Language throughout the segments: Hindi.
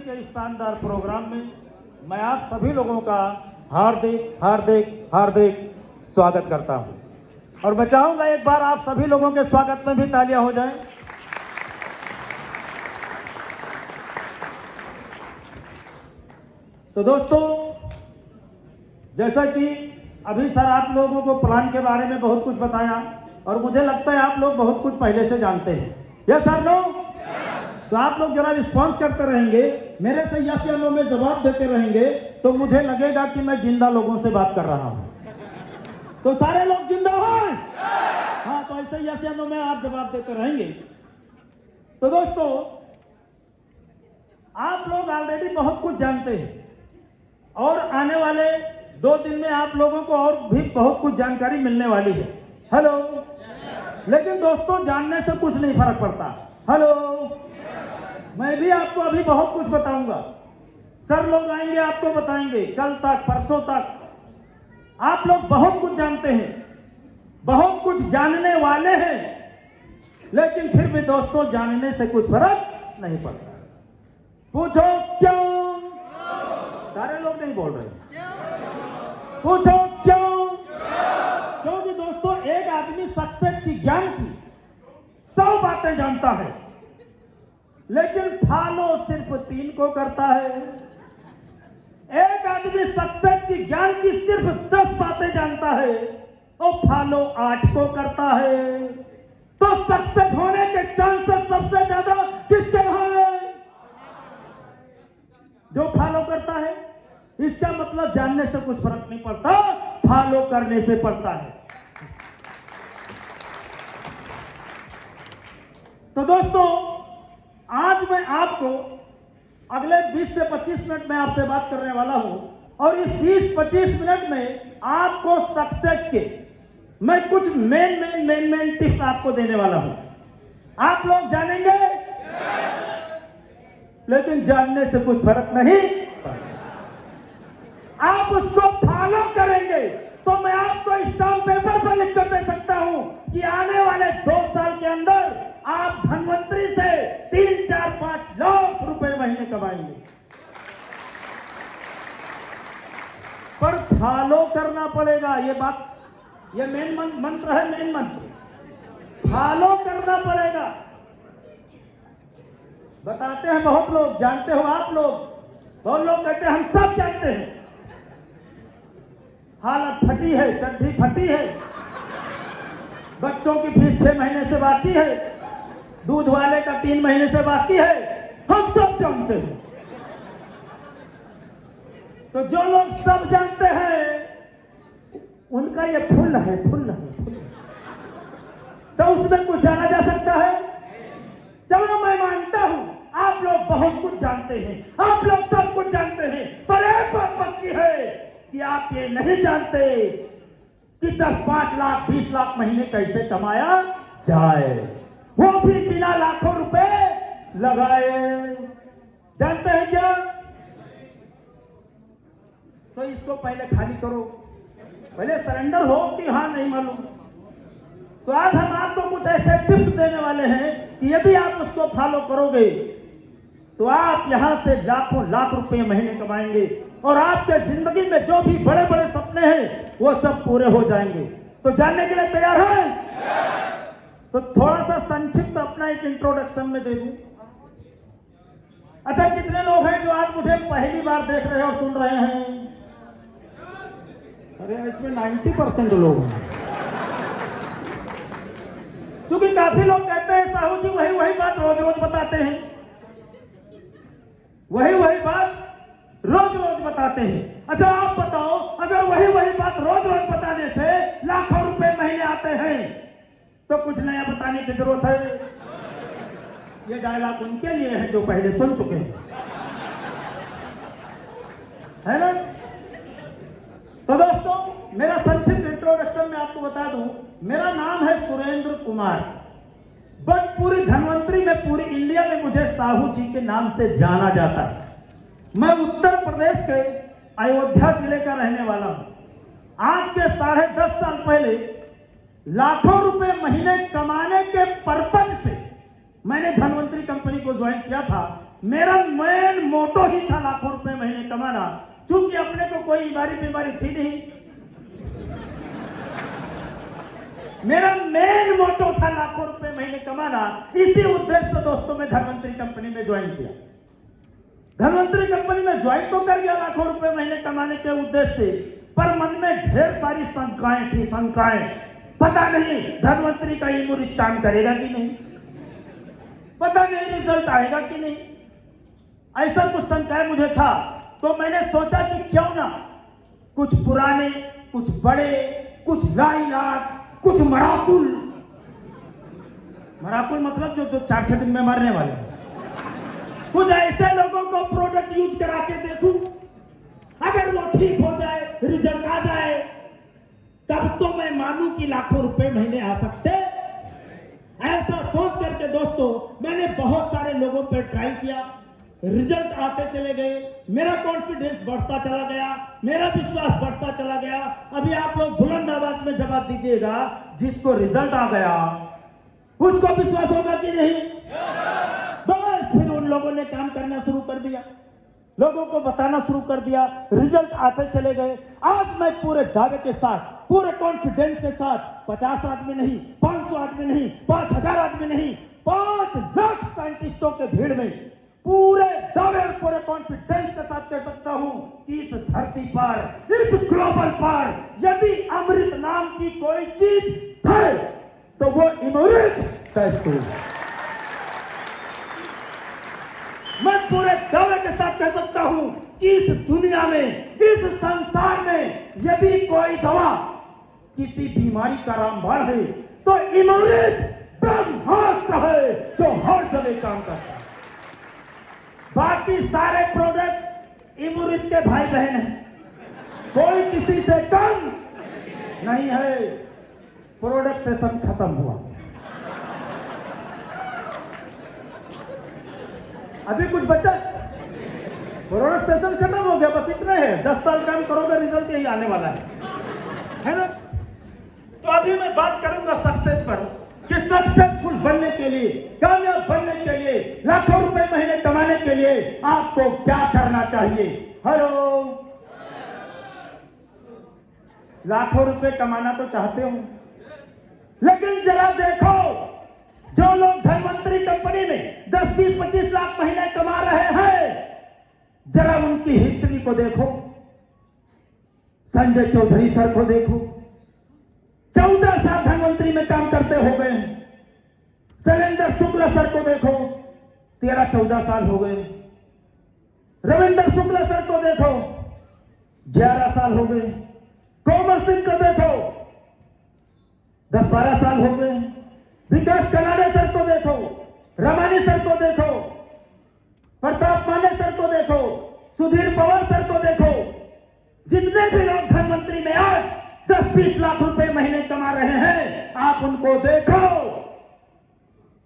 के इस शानदार प्रोग्राम में मैं आप सभी लोगों का हार्दिक हार्दिक हार्दिक स्वागत करता हूं और मैं चाहूंगा एक बार आप सभी लोगों के स्वागत में भी तालियां हो जाएं। तो दोस्तों, जैसा कि अभी सर आप लोगों को प्लान के बारे में बहुत कुछ बताया और मुझे लगता है आप लोग बहुत कुछ पहले से जानते हैं। Yes sir no? तो आप लोग जरा रिस्पॉन्स करते रहेंगे, मेरे से यस या नो में जवाब देते रहेंगे तो मुझे लगेगा कि मैं जिंदा लोगों से बात कर रहा हूं। तो सारे लोग जिंदा हैं? हाँ, तो ऐसे यस या नो में आप जवाब देते रहेंगे। तो दोस्तों, आप लोग ऑलरेडी बहुत कुछ जानते हैं और आने वाले 2 दिन में आप लोगों को और भी बहुत कुछ जानकारी मिलने वाली है। हेलो? लेकिन दोस्तों, जानने से कुछ नहीं फर्क पड़ता। हेलो? मैं भी आपको अभी बहुत कुछ बताऊंगा। सर लोग आएंगे, आपको बताएंगे कल तक परसों तक। आप लोग बहुत कुछ जानते हैं, बहुत कुछ जानने वाले हैं, लेकिन फिर भी दोस्तों जानने से कुछ फर्क नहीं पड़ता। पूछो क्यों? सारे लोग नहीं बोल रहे। पूछो क्यों? क्योंकि दोस्तों एक आदमी सक्सेस की ज्ञान की 100 बातें जानता है, लेकिन फॉलो सिर्फ 3 को करता है। एक आदमी सक्सेस की ज्ञान की सिर्फ 10 बातें जानता है और फॉलो 8 को करता है। तो सक्सेस होने के चांसेस सबसे ज्यादा किसके हैं? जो फॉलो करता है। इसका मतलब जानने से कुछ फर्क नहीं पड़ता, फॉलो करने से पड़ता है। तो दोस्तों, आज मैं आपको अगले 20 से 25 मिनट में आपसे बात करने वाला हूं और इस 20-25 मिनट में आपको सक्सेस के मैं कुछ मेन टिप्स आपको देने वाला हूं। आप लोग जानेंगे, लेकिन जानने से कुछ फर्क नहीं। आप उसको फॉलो करेंगे तो मैं आपको स्टाम्प पेपर पर लिख कर दे सकता हूं कि आने वाले 2 साल के अंदर आप धनवंतरी से 3, 4, 5 लाख रुपए महीने कमाएंगे। पर फॉलो करना पड़ेगा। ये बात, ये मेन मंत्र है, मेन मंत्र फॉलो करना पड़ेगा। बताते हैं बहुत लोग, जानते हो आप लोग, बहुत लोग कहते हैं हम सब जानते हैं। हालत फटी है, चड्ढी फटी है, बच्चों की फीस 6 महीने से बाकी है, दूध वाले का 3 महीने से बाकी है, हम सब जानते हैं। तो जो लोग सब जानते हैं उनका ये फुल है। तो उसमें कुछ जाना जा सकता है? चलो मैं मानता हूं आप लोग बहुत कुछ जानते हैं, आप लोग सब कुछ जानते हैं, पर एक बात पक्की है कि आप ये नहीं जानते कि 10, 5 लाख 20 लाख महीने कैसे कमाया जाए, वो भी बिना लाखों रुपए लगाए। जानते हैं क्या? तो इसको पहले खाली करो, पहले सरेंडर हो कि हाँ नहीं मालूम। तो आज हम आपको कुछ ऐसे टिप्स देने वाले हैं कि यदि आप उसको फॉलो करोगे तो आप यहां से लाखों लाख रुपए महीने कमाएंगे और आपके जिंदगी में जो भी बड़े बड़े सपने हैं वो सब पूरे हो जाएंगे। तो जानने के लिए तैयार हैं? तो थोड़ा सा संक्षिप्त अपना एक इंट्रोडक्शन में दे दूं। अच्छा, कितने लोग हैं जो आज मुझे पहली बार देख रहे और सुन रहे हैं? अरे इसमें 90% लोग हैं। क्योंकि काफी लोग कहते हैं साहू जी वही बात रोज रोज बताते हैं, वही बात रोज रोज बताते हैं। अच्छा आप बताओ, अगर वही बात रोज रोज बताने से लाखों रुपए महीने आते हैं तो कुछ नया बताने की जरूरत है? ये डायलॉग उनके लिए है जो पहले सुन चुके हैं, है ना? तो दोस्तों, मेरा संक्षिप्त इंट्रोडक्शन में आपको बता दूं, मेरा नाम है सुरेंद्र कुमार, बट पूरी धनवंतरी में, पूरी इंडिया में मुझे साहू जी के नाम से जाना जाता है। मैं उत्तर प्रदेश के अयोध्या जिले का रहने वाला हूं। आज के 10.5 साल पहले लाखों रुपए महीने कमाने के पर्पज से मैंने धनवंतरी कंपनी को ज्वाइन किया था मेरा मेन मोटो ही था लाखों रुपए महीने कमाना, क्योंकि अपने को कोई बीमारी थी नहीं। मेरा मेन मोटो था लाखों रुपए महीने कमाना। इसी उद्देश्य से दोस्तों मैं धनवंतरी कंपनी में ज्वाइन किया। धनवंतरी कंपनी में ज्वाइन तो कर गया लाखों रुपए महीने कमाने के उद्देश्य से, पर मन में ढेर सारी शंकाएं थी। पता नहीं धनवंतरी का इमोरिच काम करेगा कि नहीं, पता नहीं रिजल्ट आएगा कि नहीं, ऐसा कुछ शंकाएं मुझे था। तो मैंने सोचा कि क्यों ना कुछ पुराने, कुछ बड़े, कुछ लाइलाज, कुछ मराकुल मतलब जो 4-6 दिन में मरने वाले, कुछ ऐसे लोगों को प्रोडक्ट यूज करा के देखूं। अगर वो ठीक हो जाए, रिजल्ट आ जाए, तब तो मैं मानूं कि लाखों रुपए महीने आ सकते। ऐसा सोच करके दोस्तों मैंने बहुत सारे लोगों पर ट्राई किया, रिजल्ट आते चले गए, मेरा कॉन्फिडेंस बढ़ता चला गया, मेरा विश्वास बढ़ता चला गया। अभी आप लोग बुलंद आवाज में जवाब दीजिएगा, जिसको रिजल्ट आ गया उसको विश्वास होगा कि नहीं? बस फिर उन लोगों ने काम करना शुरू कर दिया, लोगों को बताना शुरू कर दिया, रिजल्ट आते चले गए। आज मैं पूरे दावे के साथ, पूरे कॉन्फिडेंस के साथ 50 आदमी नहीं, 500 आदमी नहीं, 5000 आदमी नहीं, 5 लाख साइंटिस्टों के भीड़ में पूरे दावे और पूरे कॉन्फिडेंस के साथ कह सकता हूं कि इस धरती पर, इस ग्लोबल पर यदि अमृत नाम की कोई चीज है तो वो इमोरिच कैप्सूल। मैं पूरे दावे के साथ कह सकता हूं कि इस दुनिया में, इस संसार में यदि कोई दवा किसी बीमारी का रामबाण है तो इमोरिच ब्रह्मास्त्र है जो हर जगह काम करता है। बाकी सारे प्रोडक्ट इमोरिच के भाई बहन हैं, कोई किसी से कम नहीं है। प्रोडक्ट सेशन खत्म हुआ, अभी कुछ बचा, प्रोडक्ट सेशन खत्म हो गया, बस इतना है। 10 साल काम करोगे, रिजल्ट यही आने वाला है ना? तो अभी मैं बात करूंगा सक्सेस पर, कि सक्सेसफुल बनने के लिए, कामयाब बनने के लिए, लाखों रुपए महीने कमाने के लिए आपको क्या करना चाहिए। हेलो, लाखों रुपए कमाना तो चाहते हो, लेकिन जरा देखो जो लोग धनवंतरी कंपनी में 10, 20, 25 लाख महीने कमा रहे हैं, जरा उनकी हिस्ट्री को देखो। संजय चौधरी सर को देखो, 14 साल धनवंतरी में काम करते हो गए। शैलेंद्र शुक्ला सर को देखो, 13-14 साल हो गए। रविंद्र शुक्ला सर को देखो, 11 साल हो गए। कोमल सिंह को देखो, 10-12 साल हो गए। विकास कनाडे सर को देखो, रमानी सर को देखो, प्रताप माने सर को देखो, सुधीर पवार सर को देखो। जितने भी लोग धनवंतरी में आज 10-20 लाख रुपए महीने कमा रहे हैं, आप उनको देखो,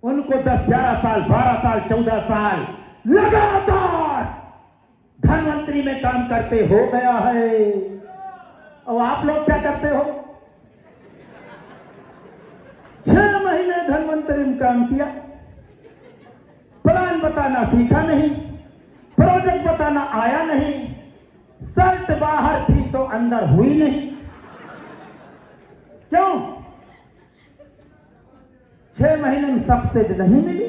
उनको 10-11 साल, 12 साल, 14 साल लगातार धनवंतरी में काम करते हो गया है। और आप लोग क्या करते हो? 6 महीने धनवंतरी में काम किया, प्लान बताना सीखा नहीं, प्रोजेक्ट बताना आया नहीं, शर्त बाहर थी तो अंदर हुई नहीं। क्यों? 6 महीने में सक्सेस नहीं मिली,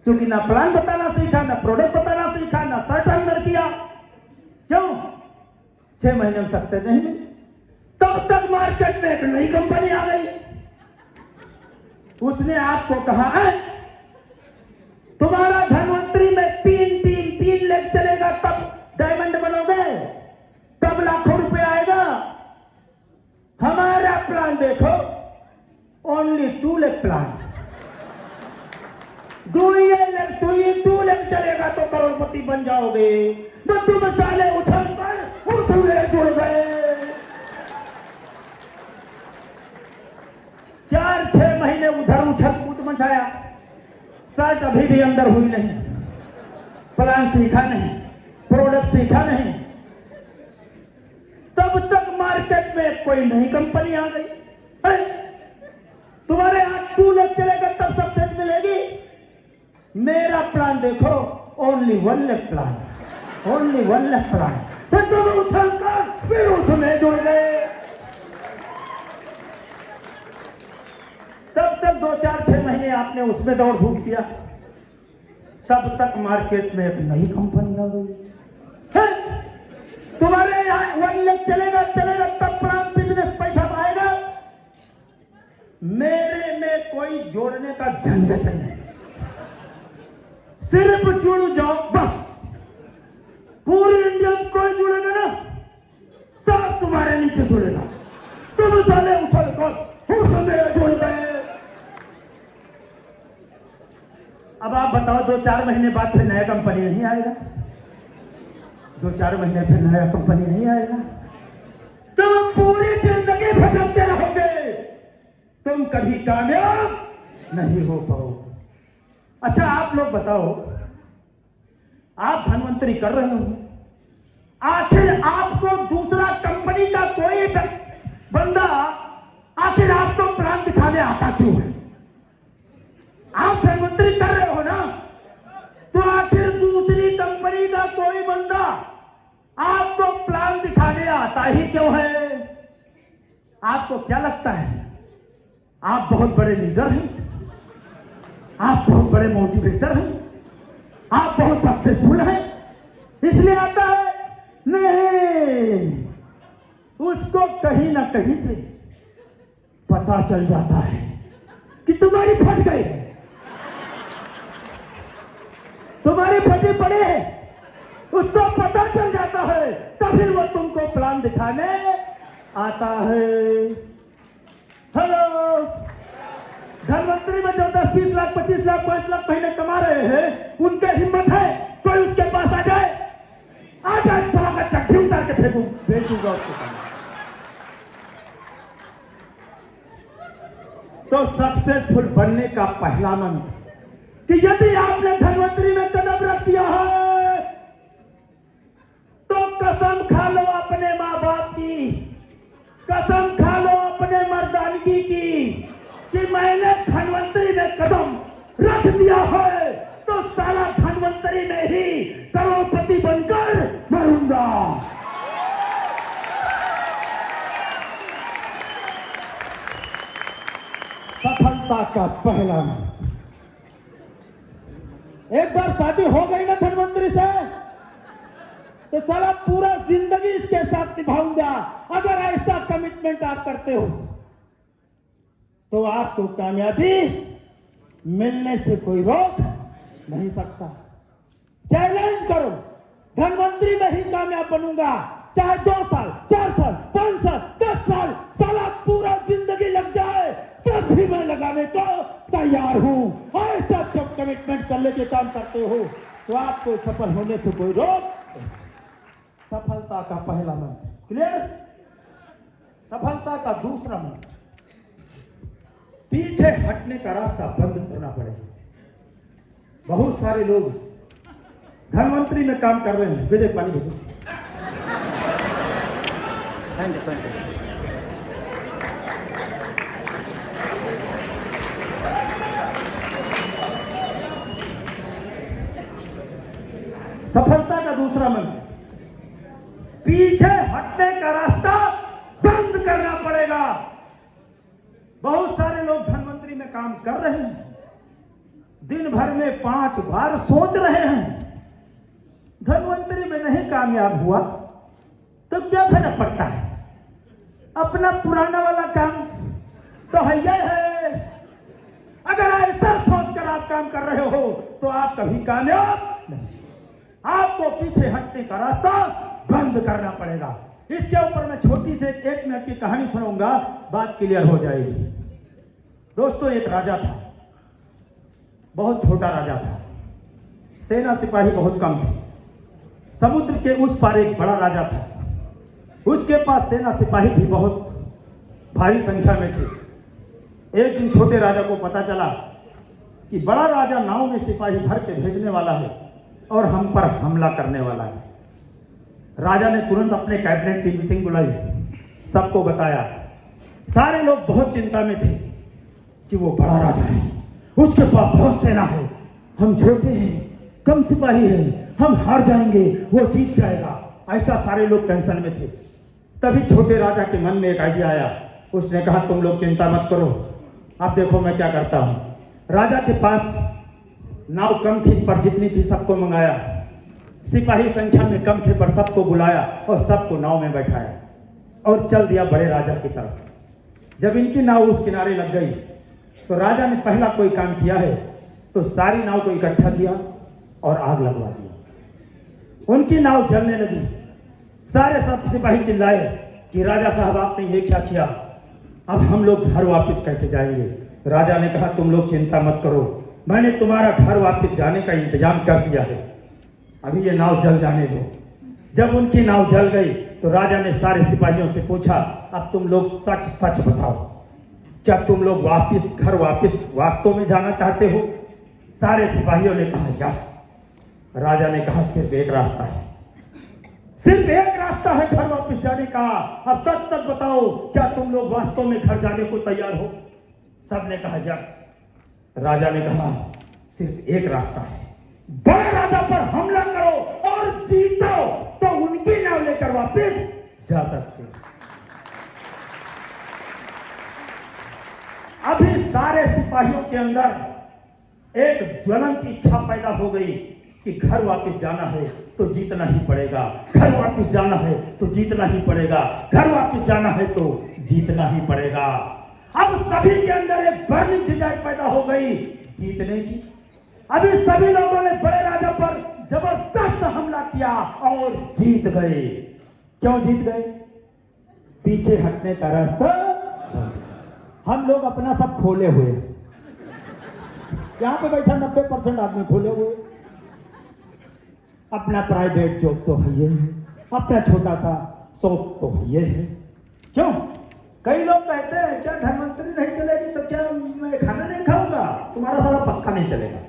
क्योंकि ना प्लान बताना सीखा, ना प्रोडक्ट बताना सीखा, ना शर्ट अंदर किया। क्यों? 6 महीने में सक्सेस नहीं मिली। तब तक मार्केट में एक नई कंपनी आ गई, उसने आपको कहा है तुम्हारा धनवंतरी में 3 लाख चलेगा, तब डायमंड बनोगे, तब लाखों रुपए आएगा। हमारा प्लान देखो, ओनली 2 लाख प्लान। 2 लाख चलेगा तो करोड़पति बन जाओगे। तो तुम साले उछल कर उछले जुड़ गए। 4-6 महीने उधर उछल कूद मचाया, शर्ट अभी भी अंदर हुई नहीं, प्लान सीखा नहीं, प्रोडक्ट सीखा नहीं। तब तक मार्केट में कोई नई कंपनी आ गई। तुम्हारे हाथ 2 लाख चलेगा तब सक्सेस मिलेगी। मेरा प्लान देखो, only one left plan, only one left plan. फिर तुम उछलकर फिर उसमें जुड़ गए। तब तक 2-4-6 महीने आपने उसमें दौड़ धूप किया, तब तक मार्केट में एक नई कंपनी आ गई। तुम्हारे यहाँ वन लेफ्ट चलेगा चलेगा, तब प्लान बिजनेस पैसा पाएगा। मेरे में कोई जोड़ने का झंझट नहीं, सिर्फ जुड़ जाओ बस। पूरी इंडिया में कोई जुड़ेगा ना, सब तुम्हारे नीचे जुड़ेगा। तुम साले उछल कर उसमें जुड़ गए। अब आप बताओ, 2-4 महीने बाद फिर नया कंपनी नहीं आएगा? 2-4 महीने फिर नया कंपनी नहीं आएगा? तुम पूरी जिंदगी भटकते रहोगे, तुम कभी कामयाब नहीं हो पाओगे। अच्छा आप लोग बताओ, आप धनवंतरी कर रहे हो, आखिर आपको दूसरा कंपनी का कोई बंदा आखिर आपको प्लान दिखाने आता क्यों है? आप धनवंतरी कर रहे हो ना, तो आखिर दूसरी कंपनी का कोई बंदा आपको प्लान दिखाने आता ही क्यों है? आपको क्या लगता है आप बहुत बड़े लीडर हैं, आप बहुत बड़े मोटिवेटर हैं, आप बहुत सक्सेसफुल हैं, इसलिए आता है? नहीं, उसको कहीं ना कहीं से पता चल जाता है कि तुम्हारी फट गई है, तुम्हारी फटी पड़ी है, उसको पता चल जाता है, तभी वो तुमको प्लान दिखाने आता है। हेलो, धनवंतरी में जो 10-20 लाख 25 लाख 5 लाख महीने कमा रहे हैं, उनके हिम्मत है कोई उसके पास आ जाए? आ जाए, साला का चड्ढी उतार के फेंकू, भेजूंगा उसको। तो सक्सेसफुल बनने का पहला मंत्र कि यदि आपने धनवंतरी में कदम रख दिया है, तो कसम खा लो अपने मां बाप की, कसम खा लो अपने मर्दानगी की, कि मैंने धनवंतरी में कदम रख दिया है तो साला धनवंतरी में ही करोड़पति बनकर मरूंगा। सफलता का पहला मंत्र। एक बार शादी हो गई ना धनवंतरी से, तो साला पूरा जिंदगी इसके साथ निभाऊंगा। अगर ऐसा कमिटमेंट आप करते हो तो आपको कामयाबी मिलने से कोई रोक नहीं सकता। चैलेंज करो, धनवंतरी में ही कामयाब बनूंगा, चाहे 2 साल 4 साल 5 साल 10 साल, साला पूरा जिंदगी लग जाए, तब भी मैं लगाने को तैयार हूं। ऐसा जब कमिटमेंट कर लेके काम करते हो तो आपको सफल होने से कोई रोक। सफलता का पहला मंत्र क्लियर। सफलता का दूसरा मंत्र, पीछे हटने का रास्ता बंद करना पड़ेगा। बहुत सारे लोग धनवंतरी में काम कर रहे हैं। विजय पानी भेजो। सफलता का दूसरा मंत्र, पीछे हटने का रास्ता बंद करना पड़ेगा। बहुत सारे लोग धनवंतरी में काम कर रहे हैं, दिन भर में 5 बार सोच रहे हैं, धनवंतरी में नहीं कामयाब हुआ तो क्या फर्क पड़ता है, अपना पुराना वाला काम तो है ही है। अगर ऐसा सोचकर आप काम कर रहे हो तो आप कभी कामयाब नहीं। आपको पीछे हटने का रास्ता बंद करना पड़ेगा। इसके ऊपर मैं छोटी से 1 मिनट की कहानी सुनाऊंगा, बात क्लियर हो जाएगी। दोस्तों, एक राजा था, बहुत छोटा राजा था, सेना सिपाही बहुत कम थे। समुद्र के उस पार एक बड़ा राजा था, उसके पास सेना सिपाही भी बहुत भारी संख्या में थे। एक दिन छोटे राजा को पता चला कि बड़ा राजा नाव में सिपाही भर के भेजने वाला है और हम पर हमला करने वाला है। राजा ने तुरंत अपने कैबिनेट की मीटिंग बुलाई, सबको बताया। सारे लोग बहुत चिंता में थे कि वो बड़ा राजा है, उसके पास बहुत सेना है, हम छोटे हैं, कम सिपाही हैं, हम हार जाएंगे, वो जीत जाएगा, ऐसा सारे लोग टेंशन में थे। तभी छोटे राजा के मन में एक आइडिया आया। उसने कहा तुम लोग चिंता मत करो, अब देखो मैं क्या करता हूँ। राजा के पास नाव कम थी, पर जितनी थी सबको मंगाया। सिपाही संख्या में कम थे, पर सबको बुलाया और सबको नाव में बैठाया और चल दिया बड़े राजा की तरफ। जब इनकी नाव उस किनारे लग गई तो राजा ने पहला कोई काम किया है, तो सारी नाव को इकट्ठा किया और आग लगवा दिया। उनकी नाव जलने लगी। सारे सब सिपाही चिल्लाए कि राजा साहब आपने ये क्या किया, अब हम लोग घर वापस कैसे जाएंगे। राजा ने कहा तुम लोग चिंता मत करो, मैंने तुम्हारा घर वापस जाने का इंतजाम कर दिया है, अभी ये नाव जल जाने दो। जब उनकी नाव जल गई तो राजा ने सारे सिपाहियों से पूछा अब तुम लोग सच सच बताओ, क्या तुम लोग घर वापस वास्तव में जाना चाहते हो। सारे सिपाहियों ने कहा यस। राजा ने कहा सिर्फ एक रास्ता है, सिर्फ एक रास्ता है घर वापस जाने का, अब सच सच बताओ क्या तुम लोग वास्तव में घर जाने को तैयार हो। सबने कहा यस। राजा ने कहा सिर्फ एक रास्ता है, बड़े राजा पर हमला करो और जीतो तो उनकी नाव लेकर वापस जा सकते। अभी सारे सिपाहियों के अंदर एक ज्वलंत इच्छा पैदा हो गई कि घर वापस जाना है तो जीतना ही पड़ेगा, घर वापस जाना है तो जीतना ही पड़ेगा, घर वापस जाना है तो जीतना ही पड़ेगा। अब सभी के अंदर एक बर्निंग डिजायर पैदा हो गई जीतने की। अभी सभी लोगों ने बड़े राजा पर जबरदस्त हमला किया और जीत गए। क्यों जीत गए? पीछे हटने का रास्ता। हम लोग अपना सब खोले हुए, यहां पे बैठा 90% आदमी खोले हुए। अपना प्राइवेट जॉब तो है ये है, अपना छोटा सा शौक तो ये है। क्यों? कई लोग कहते हैं क्या धनवंतरी नहीं चलेगी तो क्या मैं खाना नहीं खाऊंगा, तुम्हारा सारा पक्का नहीं चलेगा,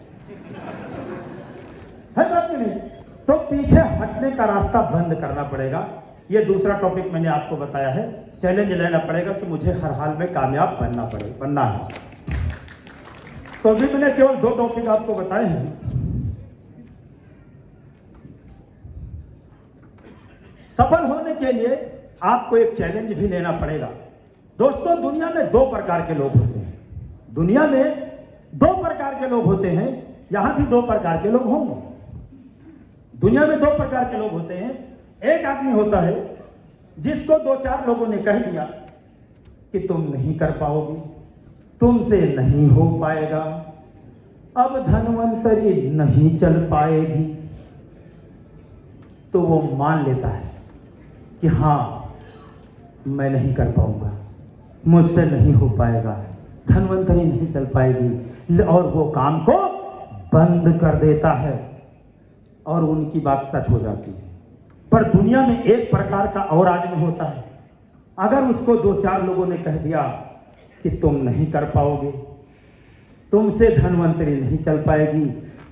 है बात कि नहीं? तो पीछे हटने का रास्ता बंद करना पड़ेगा। ये दूसरा टॉपिक मैंने आपको बताया है। चैलेंज लेना पड़ेगा कि मुझे हर हाल में कामयाब बनना है। तो अभी मैंने केवल 2 टॉपिक आपको बताए हैं। सफल होने के लिए आपको एक चैलेंज भी लेना पड़ेगा। दोस्तों, दुनिया में 2 प्रकार के लोग होते हैं। दुनिया में 2 प्रकार के लोग होते हैं, यहां भी 2 प्रकार के लोग होंगे। दुनिया में 2 प्रकार के लोग होते हैं। एक आदमी होता है जिसको 2-4 लोगों ने कह दिया कि तुम नहीं कर पाओगे, तुमसे नहीं हो पाएगा, अब धनवंतरी नहीं चल पाएगी, तो वो मान लेता है कि हाँ मैं नहीं कर पाऊंगा, मुझसे नहीं हो पाएगा, धनवंतरी नहीं चल पाएगी, और वो काम को बंद कर देता है और उनकी बात सच हो जाती है। पर दुनिया में एक प्रकार का और आदमी होता है, अगर उसको 2-4 लोगों ने कह दिया कि तुम नहीं कर पाओगे, तुमसे धनवंतरी नहीं चल पाएगी,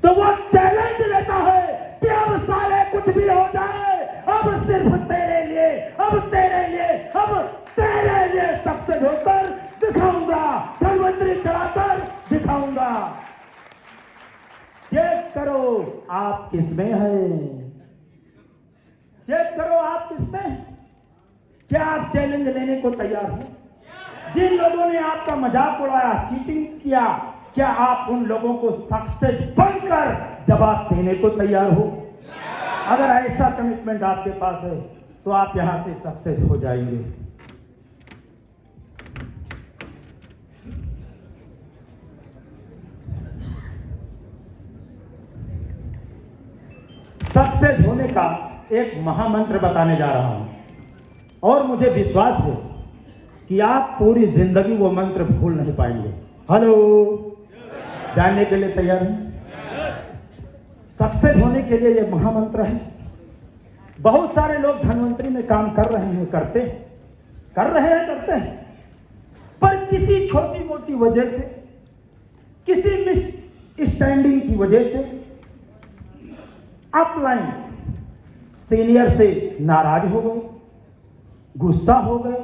तो वो चैलेंज लेता है कि अब साले कुछ भी हो जाए, अब सिर्फ तेरे लिए, अब तेरे लिए, अब तेरे लिए सक्सेस होकर दिखाऊंगा, धनवंतरी चढ़ाकर दिखाऊंगा। चेक करो आप किसमें है, चेक करो आप किसमें। क्या आप चैलेंज लेने को तैयार हो? जिन लोगों ने आपका मजाक उड़ाया, चीटिंग किया, क्या आप उन लोगों को सक्सेस बनकर जवाब देने को तैयार हो? अगर ऐसा कमिटमेंट आपके पास है तो आप यहां से सक्सेस हो जाएंगे। सक्सेस होने का एक महामंत्र बताने जा रहा हूं, और मुझे विश्वास है कि आप पूरी जिंदगी वो मंत्र भूल नहीं पाएंगे। हेलो, जानने के लिए तैयार हैं? सक्सेस होने के लिए ये महामंत्र है। बहुत सारे लोग धनवंतरी में काम कर रहे हैं, करते हैं, पर किसी छोटी मोटी वजह से, किसी मिस स्टैंडिंग की वजह से अपलाइन सीनियर से नाराज हो गए, गुस्सा हो गए,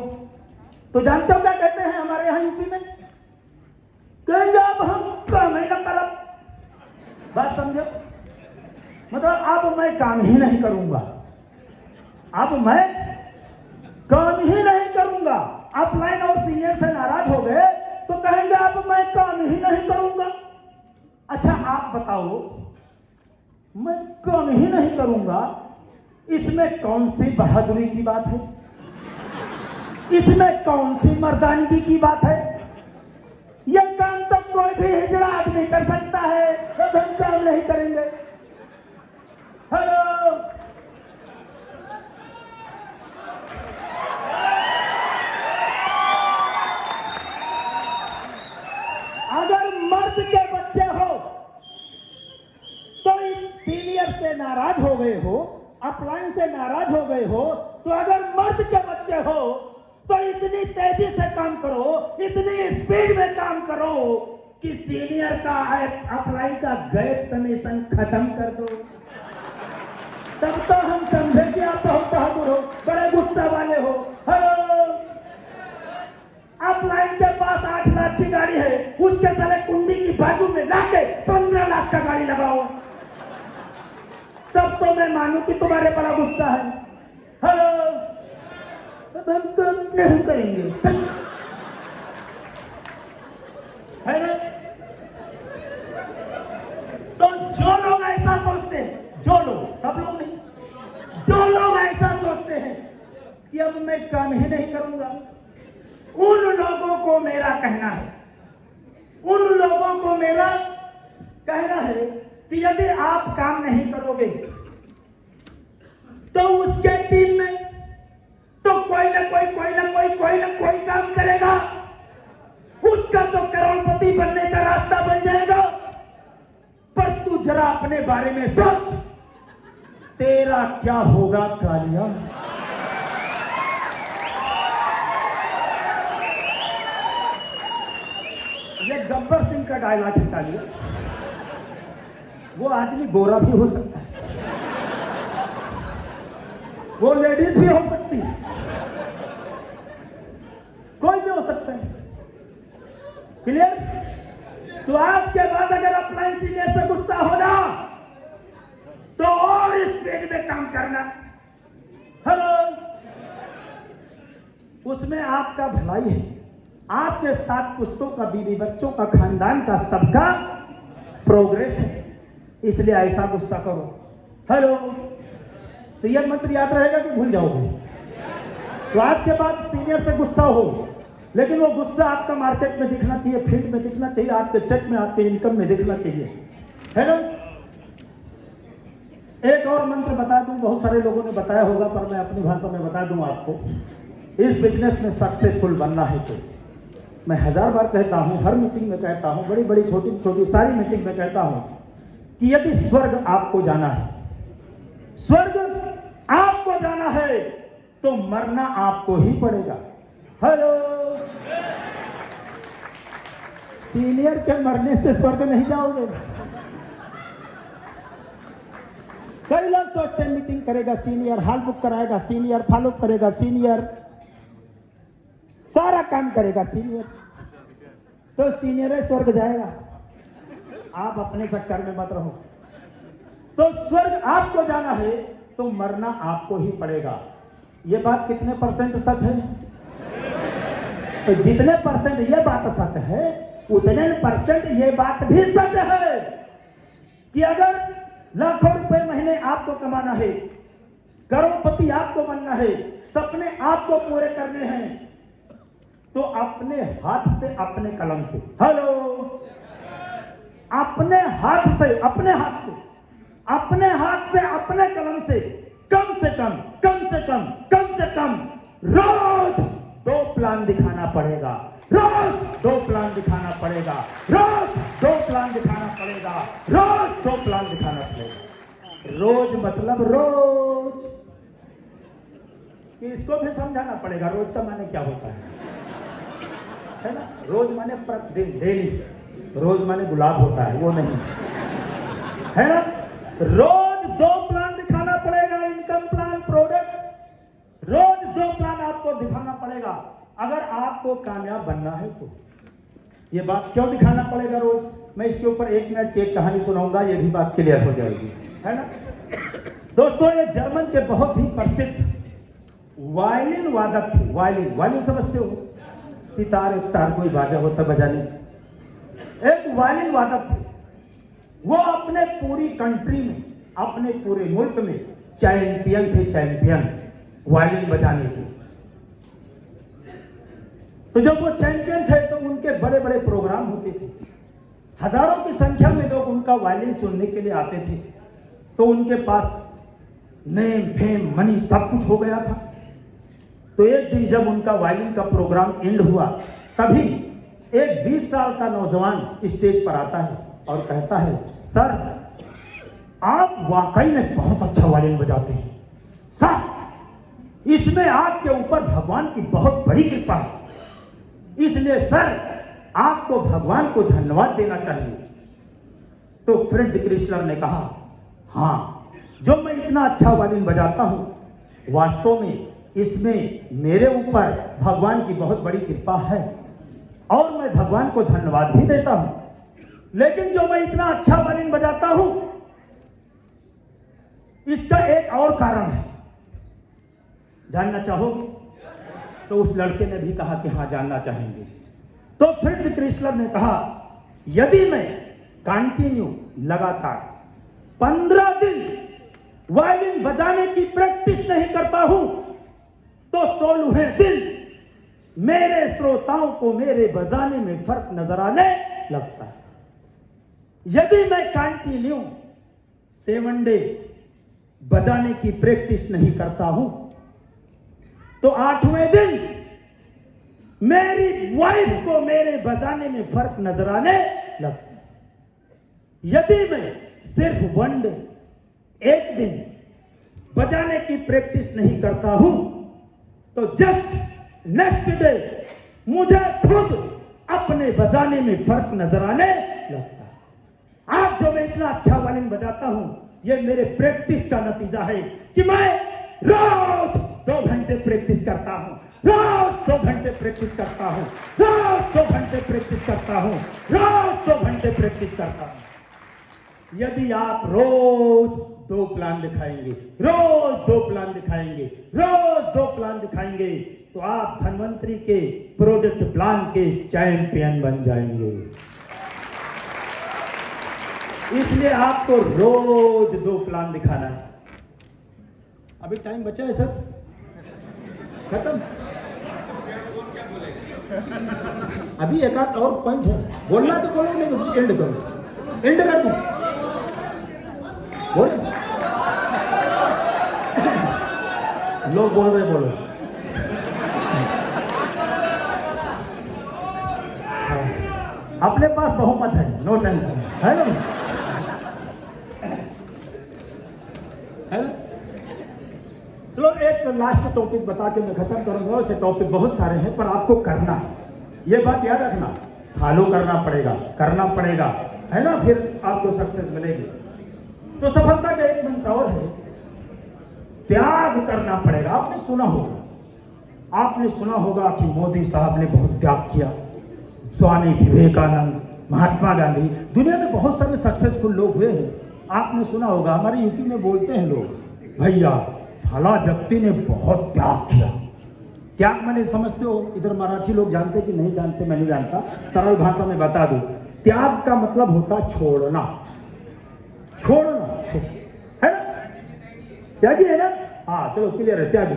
तो जानते हो क्या कहते हैं हमारे यहां यूपी में? कहेंगे अब हम काम ही न करब, बात समझो, मतलब अब मैं काम ही नहीं करूंगा, अब मैं काम ही नहीं करूंगा। अपलाइन और सीनियर से नाराज हो गए तो कहेंगे अब मैं काम ही नहीं करूंगा। अच्छा आप बताओ, मैं काम ही नहीं करूंगा, इसमें कौन सी बहादुरी की बात है? इसमें कौन सी मर्दानगी की बात है? यह काम तो कोई भी हिजड़ा आदमी कर सकता है, तो हम काम नहीं करेंगे। हेलो, अगर मर्द के बच्चे हो तो सीनियर से नाराज हो गए हो, अपलाइन से नाराज हो गए हो, तो अगर मर्द के बच्चे हो तो इतनी तेजी से काम करो, इतनी स्पीड में काम करो कि सीनियर का अपलाइन का गैप कमीशन खत्म कर दो। तब तो हम समझे कि आप बहुत बहादुर हो, बड़े गुस्सा वाले हो। हेलो, अपलाइन के पास 8 लाख की गाड़ी है, उसके सारे कुंडी की बाजू में लाके 15 लाख का गाड़ी लगाओ, तब तो मैं मानूं कि तुम्हारे बड़ा गुस्सा है। हेलो, तब हम तो नहीं करेंगे, है ना? तो जो लोग ऐसा सोचते हैं, जो लोग, सब लोग नहीं, जो लोग ऐसा सोचते हैं कि अब मैं काम ही नहीं करूंगा, उन लोगों को मेरा कहना है, उन लोगों को मेरा कहना है कि यदि आप काम नहीं करोगे तो उसके टीम में तो कोई ना कोई काम करेगा, उसका तो करोड़पति बनने का रास्ता बन जाएगा। पर तू जरा अपने बारे में सोच, तेरा क्या होगा कालिया? ये गब्बर सिंह का डायलॉग है कालिया। वो आदमी गोरा भी हो सकता है, वो लेडीज भी हो सकती है, कोई भी हो सकता है। क्लियर? तो आज के बाद अगर अपलाइन सीनियर से गुस्सा होना तो और स्पीड में काम करना। हेलो, उसमें आपका भलाई है, आपके साथ पुश्तों का, बीवी बच्चों का, खानदान का, सबका प्रोग्रेस है, इसलिए ऐसा गुस्सा करो। हेलो, तो यह मंत्र याद रहेगा कि भूल जाओगे? तो आज के बाद सीनियर से गुस्सा हो, लेकिन वो गुस्सा आपका मार्केट में दिखना चाहिए, फील्ड में दिखना चाहिए, आपके चेक में, आपके इनकम में दिखना चाहिए, है ना? एक और मंत्र बता दूं, बहुत सारे लोगों ने बताया होगा पर मैं अपनी भाषा में बता दूं आपको। इस बिजनेस में सक्सेसफुल बनना है तो मैं 1000 बार कहता हूं, हर मीटिंग में कहता हूं, बड़ी बड़ी छोटी छोटी सारी मीटिंग में कहता हूं कि यदि स्वर्ग आपको जाना है, स्वर्ग आपको जाना है तो मरना आपको ही पड़ेगा। हेलो, सीनियर के मरने से स्वर्ग नहीं जाओगे। कई लोग सोचते हैं मीटिंग करेगा सीनियर, हॉल बुक कराएगा सीनियर, फॉलो करेगा सीनियर, सारा काम करेगा सीनियर, तो सीनियर स्वर्ग जाएगा। आप अपने चक्कर में मत रहो। तो स्वर्ग आपको जाना है तो मरना आपको ही पड़ेगा। ये बात कितने परसेंट सच है? तो जितने परसेंट ये बात सच है, उतने परसेंट ये बात भी सच है कि अगर लाखों रुपए महीने आपको कमाना है, करोड़पति आपको बनना है, सपने आपको पूरे करने हैं, तो अपने हाथ से, अपने कलम से, हेलो, अपने हाथ से, अपने हाथ से, अपने हाथ से, अपने कलम से कम से कम रोज 2 प्लान दिखाना पड़ेगा, रोज 2 प्लान दिखाना पड़ेगा, रोज 2 प्लान दिखाना पड़ेगा, रोज 2 प्लान दिखाना पड़ेगा। रोज मतलब रोज, कि इसको भी समझाना पड़ेगा रोज का माने क्या होता है ना? रोज माने प्रतिदिन, डेली, रोज माने गुलाब होता है, वो नहीं है ना? रोज 2 प्लान दिखाना पड़ेगा, इनकम प्लान, प्रोडक्ट, रोज 2 प्लान आपको दिखाना पड़ेगा अगर आपको कामयाब बनना है तो। ये बात क्यों दिखाना पड़ेगा रोज? मैं इसके ऊपर 1 मिनट की एक कहानी सुनाऊंगा, ये भी बात क्लियर हो जाएगी, है ना। दोस्तों, ये जर्मन के बहुत ही प्रसिद्ध वायलिन वादक थे। वायलिन समझते हो, सितार एक तार कोई बाजा होता बजाने, एक वायलिन वादक थे। वो अपने पूरी कंट्री में, अपने पूरे मुल्क में चैंपियन थे, चैंपियन वायलिन बजाने के। तो जब वो चैंपियन थे तो उनके बड़े बड़े प्रोग्राम होते थे, हजारों की संख्या में लोग उनका वायलिन सुनने के लिए आते थे। तो उनके पास नेम फेम मनी सब कुछ हो गया था। तो एक दिन जब उनका वायलिन का प्रोग्राम एंड हुआ, तभी एक 20 साल का नौजवान स्टेज पर आता है और कहता है, सर आप वाकई में बहुत अच्छा वायलिन बजाते हैं सर, इसमें आपके ऊपर भगवान की बहुत बड़ी कृपा है, इसलिए सर आपको भगवान को धन्यवाद देना चाहिए। तो फ्रेंच क्रिस्लर ने कहा, हाँ, जो मैं इतना अच्छा वायलिन बजाता हूं, वास्तव में इसमें मेरे ऊपर भगवान की बहुत बड़ी कृपा है और मैं भगवान को धन्यवाद भी देता हूं, लेकिन जो मैं इतना अच्छा वायलिन बजाता हूं, इसका एक और कारण है, जानना चाहोगे? तो उस लड़के ने भी कहा कि हाँ जानना चाहेंगे। तो फ्रिट्ज क्रिस्लर ने कहा, यदि मैं कंटिन्यू लगातार 15 दिन वायलिन बजाने की प्रैक्टिस नहीं करता हूं, तो 16वें दिन मेरे श्रोताओं को मेरे बजाने में फर्क नजर आने लगता है। यदि मैं कंटिन्यू 7 डे बजाने की प्रैक्टिस नहीं करता हूं, तो 8वें दिन मेरी वाइफ को मेरे बजाने में फर्क नजर आने लगता है। यदि मैं सिर्फ 1 डे, एक दिन बजाने की प्रैक्टिस नहीं करता हूं, तो जस्ट नेक्स्ट डे मुझे खुद अपने बजाने में फर्क नजर आने लगता है। आज जो मैं इतना अच्छा वायलिन बजाता हूं, यह मेरे प्रैक्टिस का नतीजा है कि मैं रोज 2 घंटे प्रैक्टिस करता हूं, रोज 2 घंटे प्रैक्टिस करता हूं, रोज 2 घंटे प्रैक्टिस करता हूं, रोज 2 घंटे प्रैक्टिस करता हूं। यदि आप रोज 2 प्लान दिखाएंगे, रोज 2 प्लान दिखाएंगे, रोज 2 प्लान दिखाएंगे, तो आप धन्वंतरी के प्रोजेक्ट प्लान के चैंपियन बन जाएंगे। इसलिए आपको रोज 2 प्लान दिखाना है। अभी टाइम बचा है सर, खत्म। अभी एक आध और पॉइंट है, बोलना तो बोलो, नहीं एंड करो, एंड कर दो, बोल। लोग बोल रहे, बोलो। अपने पास बहुमत है, नो टेंशन, है ना? है ना? चलो एक लास्ट टॉपिक बता के मैं खत्म करूंगा। वैसे टॉपिक बहुत सारे हैं, पर आपको करना है, ये बात याद रखना, फॉलो करना पड़ेगा, है ना? फिर आपको सक्सेस मिलेगी। तो सफलता का एक मंत्र और है, त्याग करना पड़ेगा। आपने सुना होगा कि मोदी साहब ने बहुत त्याग किया, स्वामी विवेकानंद, महात्मा गांधी, दुनिया में बहुत सारे सक्सेसफुल लोग हुए हैं। आपने सुना होगा, हमारे यूपी में बोलते हैं लोग, भैया फला व्यक्ति ने बहुत त्याग किया। त्याग मैंने समझते हो? इधर मराठी लोग जानते कि नहीं जानते, मैं नहीं जानता, सरल भाषा में बता दूं। त्याग का मतलब होता छोड़ना, है ना? त्यागी है ना? हाँ चलो क्लियर है, त्यागी।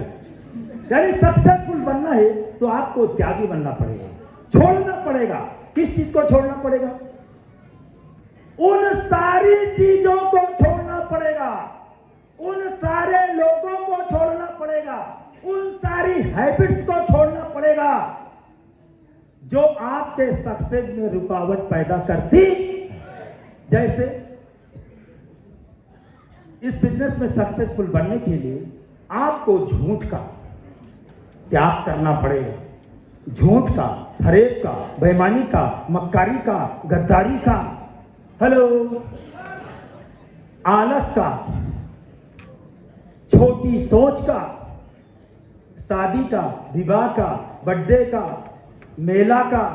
यानी सक्सेसफुल बनना है तो आपको त्यागी बनना पड़ेगा, छोड़ना पड़ेगा। किस चीज को छोड़ना पड़ेगा? उन सारी चीजों को छोड़ना पड़ेगा, उन सारे लोगों को छोड़ना पड़ेगा, उन सारी हैबिट्स को छोड़ना पड़ेगा जो आपके सक्सेस में रुकावट पैदा करती। जैसे इस बिजनेस में सक्सेसफुल बनने के लिए आपको झूठ का त्याग करना पड़ेगा, झूठ का, फरेब का, बेईमानी का, मक्कारी का, गद्दारी का, हेलो, आलस का, छोटी सोच का, शादी का, विवाह का, बर्थडे का, मेला का,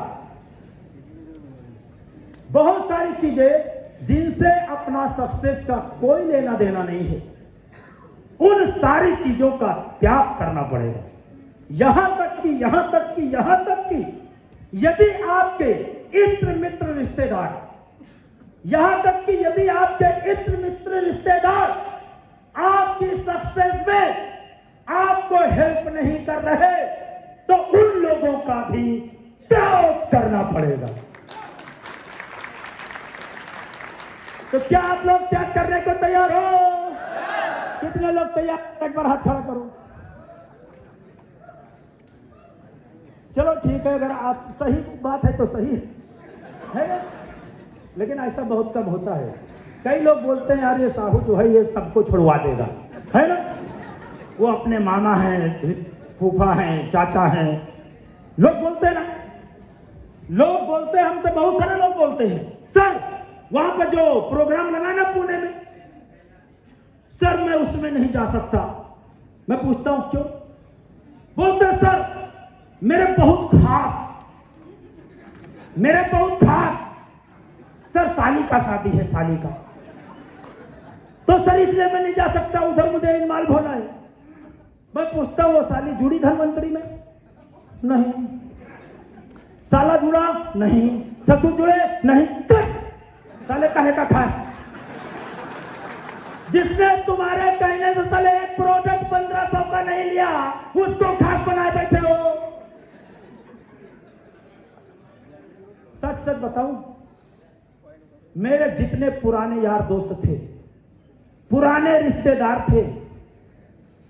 बहुत सारी चीजें जिनसे अपना सक्सेस का कोई लेना देना नहीं है, उन सारी चीजों का त्याग करना पड़ेगा। यहां तक कि यदि आपके इत्र मित्र रिश्तेदार, यहां तक कि यदि आपके इत्र मित्र रिश्तेदार आपकी सक्सेस में आपको हेल्प नहीं कर रहे, तो उन लोगों का भी त्याग करना पड़ेगा। तो क्या आप लोग त्याग करने को तैयार हो? कितने लोग तैयार? एक बार हाथ खड़ा करो। चलो ठीक है, अगर आप सही बात है तो सही है ना? लेकिन ऐसा बहुत कम होता है। कई लोग बोलते हैं यार ये साहू जो है ये सबको छुड़वा देगा, है ना? वो अपने मामा हैं, फूफा हैं, चाचा हैं, लोग बोलते हैं ना, लोग बोलते हैं हमसे, बहुत सारे लोग बोलते हैं, सर वहां पर जो प्रोग्राम लगा ना पुणे में, सर मैं उसमें नहीं जा सकता। मैं पूछता हूं क्यों? बोलते हैं सर मेरे बहुत खास सर साली का शादी है, साली का, तो सर इसलिए मैं नहीं जा सकता, उधर मुझे इनवाल्व होना है। मैं पूछता हूं वो साली जुड़ी धनवंतरी में? नहीं। साला जुड़ा? नहीं। ससुर जुड़े? नहीं। साले काहे का खास? जिसने तुम्हारे कहने से साले एक प्रोडक्ट 1500 का नहीं लिया, उसको खास बनाए बैठे हो। सच सच बताऊं, मेरे जितने पुराने यार दोस्त थे, पुराने रिश्तेदार थे,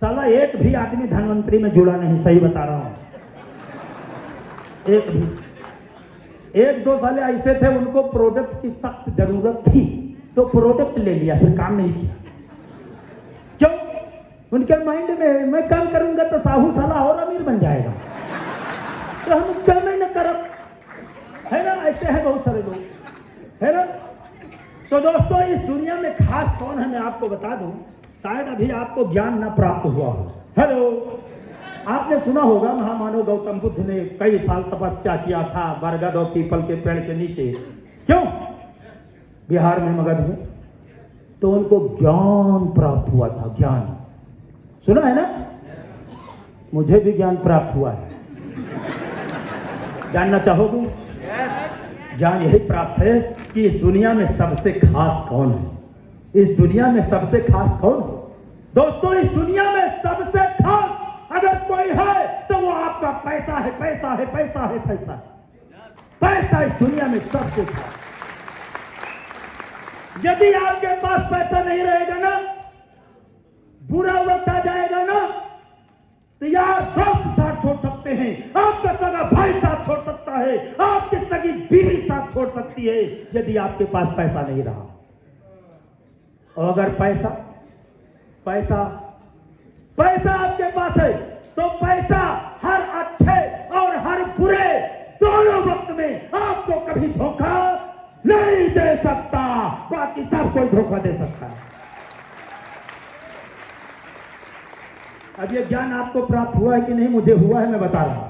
साला एक भी आदमी धनवंतरी में जुड़ा नहीं। सही बता रहा हूं, एक भी। एक दो साले ऐसे थे उनको प्रोडक्ट की सख्त जरूरत थी, तो प्रोडक्ट ले लिया, फिर काम नहीं किया। क्यों? उनके माइंड में मैं काम करूंगा तो साहू साला और अमीर बन जाएगा, तो हम काम ही न करब, है ना? ऐसे है बहुत सारे लोग, है ना? तो दोस्तों इस दुनिया में खास कौन है मैं आपको बता दूं, शायद अभी आपको ज्ञान न प्राप्त हुआ हो। हेलो, आपने सुना होगा महामानव गौतम बुद्ध ने कई साल तपस्या किया था बरगद और पीपल के पेड़ के नीचे। क्यों? बिहार में, मगध में, तो उनको ज्ञान प्राप्त हुआ था। ज्ञान सुना है ना? मुझे भी ज्ञान प्राप्त हुआ है। जानना चाहोगे? ज्ञान यही प्राप्त है कि इस दुनिया में सबसे खास कौन है। इस दुनिया में सबसे खास कौन है? दोस्तों इस दुनिया में सबसे खास अगर कोई है तो वो आपका पैसा है, पैसा है, पैसा है, पैसा है। पैसा इस दुनिया में सबसे खास। यदि आपके पास पैसा नहीं रहेगा ना, बुरा वक्त आ जाएगा ना, तो यार दोस्त साथ छोड़ सकते हैं, आपका सगा भाई साथ छोड़ सकता है, आपकी सगी बीवी साथ छोड़ सकती है, यदि आपके पास पैसा नहीं रहा। और अगर पैसा आपके पास है तो पैसा हर अच्छे और हर बुरे दोनों वक्त में आपको कभी धोखा नहीं दे सकता। बाकी सब कोई धोखा दे सकता है। अब ये ज्ञान आपको प्राप्त हुआ है कि नहीं? मुझे हुआ है, मैं बता रहा हूं,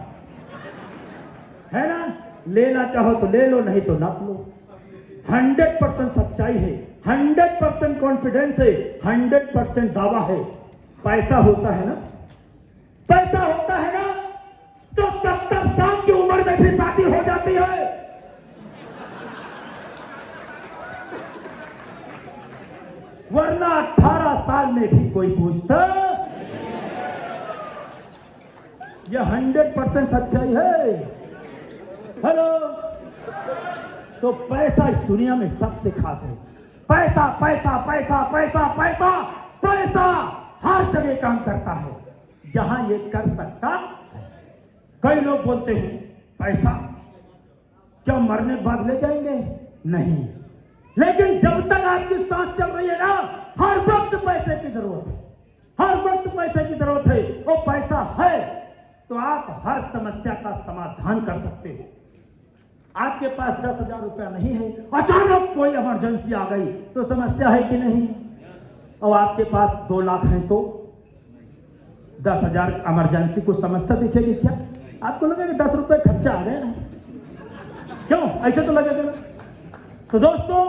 है ना? लेना चाहो तो ले लो, नहीं तो ना लो। 100% सच्चाई है, 100% कॉन्फिडेंस है, 100% दावा है। पैसा होता है ना, पैसा होता है ना, तो 70 साल की उम्र में भी शादी हो जाती है। वरना 18 साल में भी कोई पूछता। यह 100% सच्चाई है। हेलो, तो पैसा इस दुनिया में सबसे खास है। पैसा पैसा पैसा पैसा पैसा पैसा हर जगह काम करता है जहां ये कर सकता है। कई लोग बोलते हैं पैसा क्या मरने के बाद ले जाएंगे? नहीं, लेकिन जब तक आपकी सांस चल रही है ना, हर वक्त पैसे की जरूरत है, हर वक्त पैसे की जरूरत है। और पैसा है तो आप हर समस्या का समाधान कर सकते हो। आपके पास 10,000 रुपया नहीं है, अचानक कोई इमरजेंसी आ गई तो समस्या है कि नहीं? और आपके पास 2 लाख है तो 10,000 इमरजेंसी को समस्या दिखेगी क्या? आपको लगेगा 10 रुपए खर्चा आ गया ना, क्यों? ऐसे तो लगेगा ना। तो दोस्तों,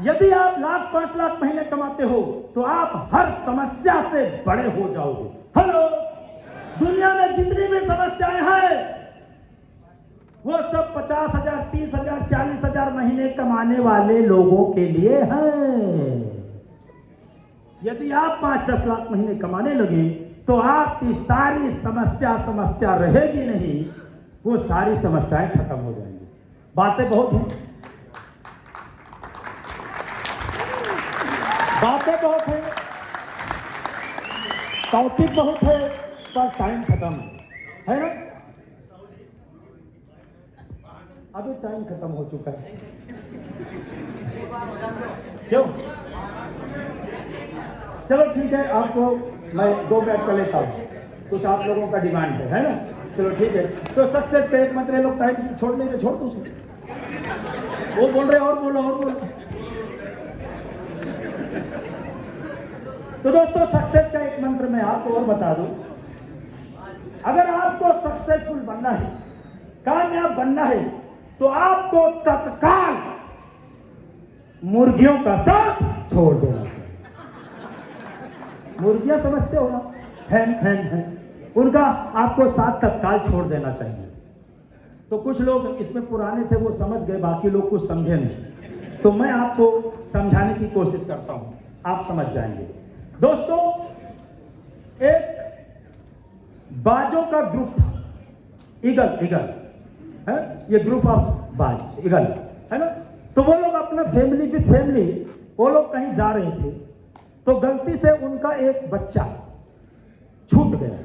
यदि आप लाख 5 लाख महीने कमाते हो तो आप हर समस्या से बड़े हो जाओगे। हेलो, दुनिया में जितनी भी समस्याएं हैं वो सब 50,000, 30,000, 40,000 महीने कमाने वाले लोगों के लिए है। यदि आप 5-10 लाख महीने कमाने लगे तो आपकी सारी समस्या रहेगी नहीं, वो सारी समस्याएं खत्म हो जाएंगी। बातें बहुत हैं, टॉपिक बहुत है, पर टाइम खत्म है ना। अभी टाइम खत्म हो चुका है। क्यों? चलो ठीक है, आपको मैं 2 मिनट का लेता हूँ, कुछ आप लोगों का डिमांड है ना। चलो ठीक है, तो सक्सेस का एक मंत्र, लोग टाइम छोड़ नहीं रहे, छोड़ दो उसे। वो बोल रहे और बोलो। तो दोस्तों, सक्सेस का एक मंत्र मैं आपको और बता दूं। अगर आपको सक्सेसफुल बनना है, कामयाब बनना है, तो आपको तत्काल मुर्गियों का साथ छोड़ देना चाहिए। मुर्गियां समझते हो ना, हैं, उनका आपको साथ तत्काल छोड़ देना चाहिए। तो कुछ लोग इसमें पुराने थे, वो समझ गए, बाकी लोग कुछ समझे नहीं। तो मैं आपको समझाने की कोशिश करता हूं, आप समझ जाएंगे। दोस्तों, एक बाजों का ग्रुप था, ईगल है, ये ग्रुप ऑफ बाज, ईगल है ना। तो वो लोग अपना फैमिली वो लोग कहीं जा रहे थे, तो गलती से उनका एक बच्चा छूट गया।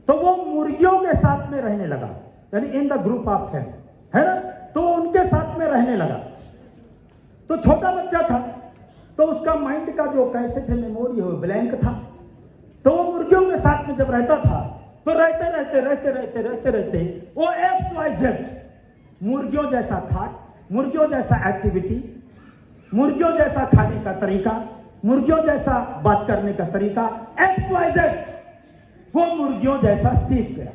तो वो मुर्गियों के साथ में रहने लगा, यानी इन द ग्रुप ऑफ है ना। तो वो उनके साथ में रहने लगा। तो छोटा बच्चा था, तो उसका माइंड का जो कैसे थे मेमोरी हो ब्लैंक था। तो वो मुर्गियों के साथ में जब रहता था, तो रहते वो XYZ मुर्गियों जैसा था, मुर्गियों जैसा एक्टिविटी, मुर्गियों जैसा खाने का तरीका, मुर्गियों जैसा बात करने का तरीका, XYZ वो मुर्गियों जैसा सीख गया।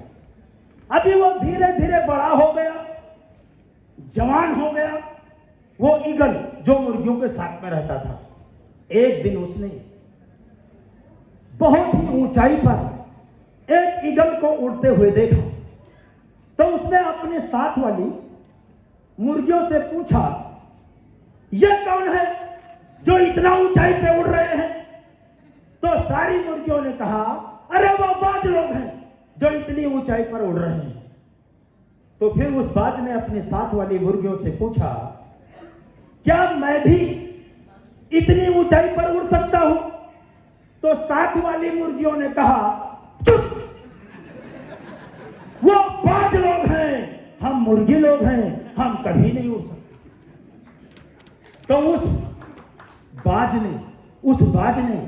अभी वो धीरे धीरे बड़ा हो गया, जवान हो गया, वो ईगल जो मुर्गियों के साथ में रहता था। एक दिन उसने बहुत ही ऊंचाई पर एक ईगल को उड़ते हुए देखा। तो उसने अपने साथ वाली मुर्गियों से पूछा, यह कौन है जो इतना ऊंचाई पे उड़ रहे हैं? तो सारी मुर्गियों ने कहा, अरे वो बाज लोग हैं जो इतनी ऊंचाई पर उड़ रहे हैं। तो फिर उस बाज ने अपने साथ वाली मुर्गियों से पूछा, क्या मैं भी इतनी ऊंचाई पर उड़ सकता हूं? तो साथ वाली मुर्गियों ने कहा, चुप, वो बाज लोग हैं, हम मुर्गी लोग हैं, हम कभी नहीं उड़ सकते। तो उस बाज ने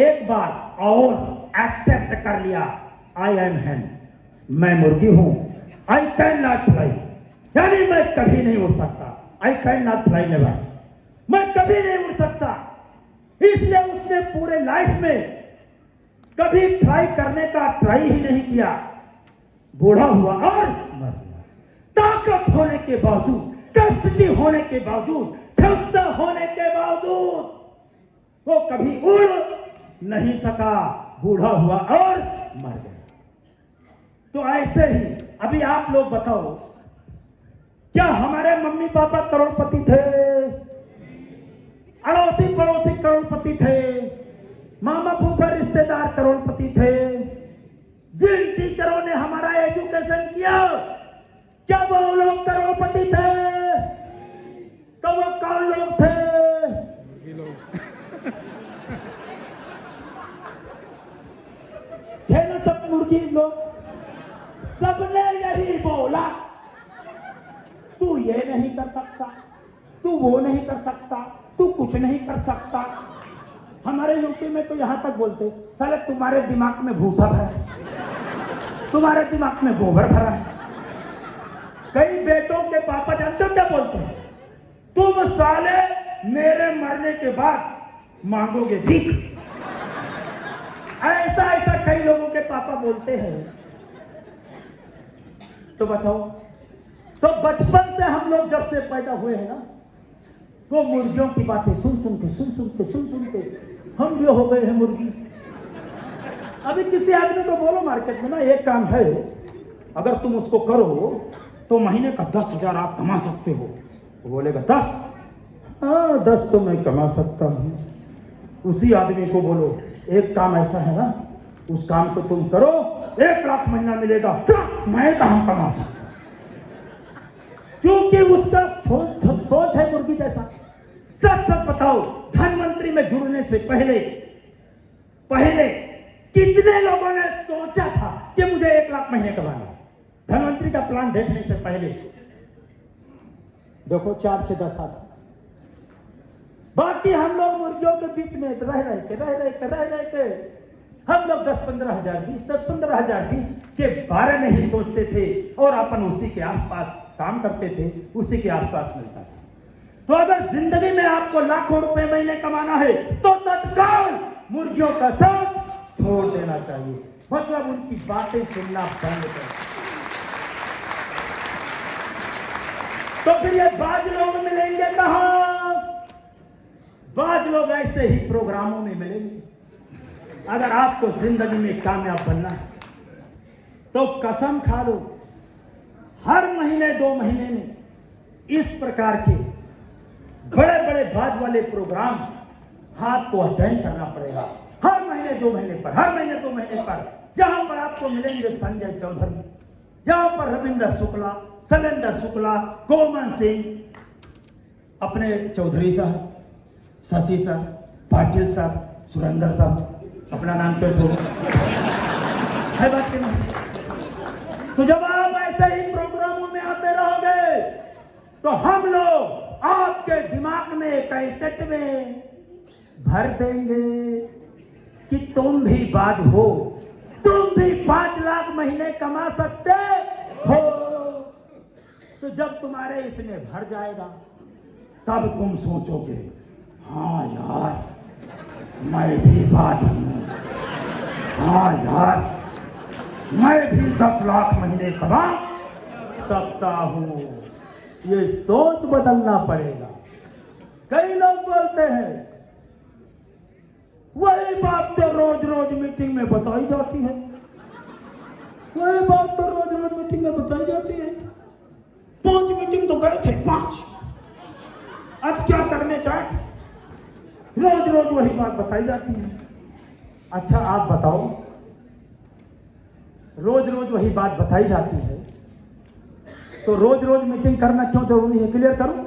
एक बार और एक्सेप्ट कर लिया, आई एम हैन, मैं मुर्गी हूं, आई कैन नॉट फ्लाई, यानी मैं कभी नहीं उड़ सकता। I can not fly never, मैं कभी नहीं उड़ सकता। इसलिए उसने पूरे लाइफ में कभी फ्लाई करने का ट्राई ही नहीं किया। बूढ़ा हुआ और मर गया। ताकत होने के बावजूद, कैपेसिटी होने के बावजूद, क्षमता होने के बावजूद वो कभी उड़ नहीं सका, बूढ़ा हुआ और मर गया। तो ऐसे ही अभी आप लोग बताओ, क्या हमारे मम्मी पापा करोड़पति थे? अड़ोसी पड़ोसी करोड़पति थे? मामा फूफा रिश्तेदार करोड़पति थे? जिन टीचरों ने हमारा एजुकेशन किया, क्या वो लोग करोड़पति थे? तो वो कौन लोग थे? थे ना सब मुर्गी लोग। सबने यही बोला, तू ये नहीं कर सकता, तू वो नहीं कर सकता, तू कुछ नहीं कर सकता। हमारे यूपी में तो यहां तक बोलते, साले तुम्हारे दिमाग में भूसा भरा है, तुम्हारे दिमाग में गोबर भरा है। कई बेटों के पापा जानते हो क्या बोलते हैं? तुम साले मेरे मरने के बाद मांगोगे भीख। ऐसा कई लोगों के पापा बोलते हैं। तो बताओ, तो बचपन से हम लोग जब से पैदा हुए हैं ना, वो मुर्गियों की बातें सुन सुन के हम भी हो गए हैं मुर्गी। अभी किसी आदमी को बोलो मार्केट में ना एक काम है, अगर तुम उसको करो तो महीने का 10,000 आप कमा सकते हो। वो बोलेगा 10? हाँ 10 तो मैं कमा सकता हूँ। उसी आदमी को बोलो एक काम ऐसा है ना, उस काम को तुम करो 1 लाख महीना मिलेगा, मैं कहाँ कमा सकता, क्योंकि उसका सोच है मुर्गी जैसा। सच सच बताओ, धनवंतरी में जुड़ने से पहले कितने लोगों ने सोचा था कि मुझे 1 लाख महीने कमाना? धनवंतरी का प्लान देखने से पहले देखो 4 से 10 आदमी। बाकी हम लोग मुर्गियों के बीच में रह के हम लोग 10-15 हजार 20 के बारे में ही सोचते थे और अपन उसी के आसपास काम करते थे, उसी के आसपास मिलता था। तो अगर जिंदगी में आपको लाखों रुपए महीने कमाना है तो तत्काल मुर्गियों का साथ छोड़ देना चाहिए, मतलब उनकी बातें सुनना बंद कर। तो फिर ये बाज लोग मिलेंगे कहां? बाज लोग ऐसे ही प्रोग्रामों में मिलेंगे। अगर आपको जिंदगी में कामयाब बनना है तो कसम खा लो, हर महीने 2 महीने में इस प्रकार के बड़े बड़े बाज वाले प्रोग्राम हाथ को अटेंड करना पड़ेगा। हर महीने 2 महीने पर जहां पर आपको मिलेंगे संजय चौधरी, जहां पर रविंद्र शुक्ला, शैलेंद्र शुक्ला, गोमन सिंह, अपने चौधरी साहब, शशि साहब, पाटिल साहब, सुरेंद्र साहब, अपना नाम पे है बात की नहीं। तो जब आप ऐसे ही प्रोग्रामों में आते रहोगे तो हम लोग आपके दिमाग में कैसेट में भर देंगे कि तुम भी बाज हो, तुम भी 5 लाख महीने कमा सकते हो। तो जब तुम्हारे इसमें भर जाएगा तब तुम सोचोगे हाँ यार मैं भी बाज हूं, हाँ यार मैं भी 10 लाख महीने कमा सकता हूं। ये सोच बदलना पड़ेगा। कई लोग बोलते हैं वही बात तो रोज रोज मीटिंग में बताई जाती है, वही बात तो रोज रोज मीटिंग में बताई जाती है। 5 मीटिंग तो गए थे 5, अब क्या करने चाहे? रोज रोज वही बात बताई जाती है। अच्छा आप बताओ, रोज रोज वही बात बताई जाती है तो रोज रोज मीटिंग करना क्यों जरूरी है? क्लियर करूं?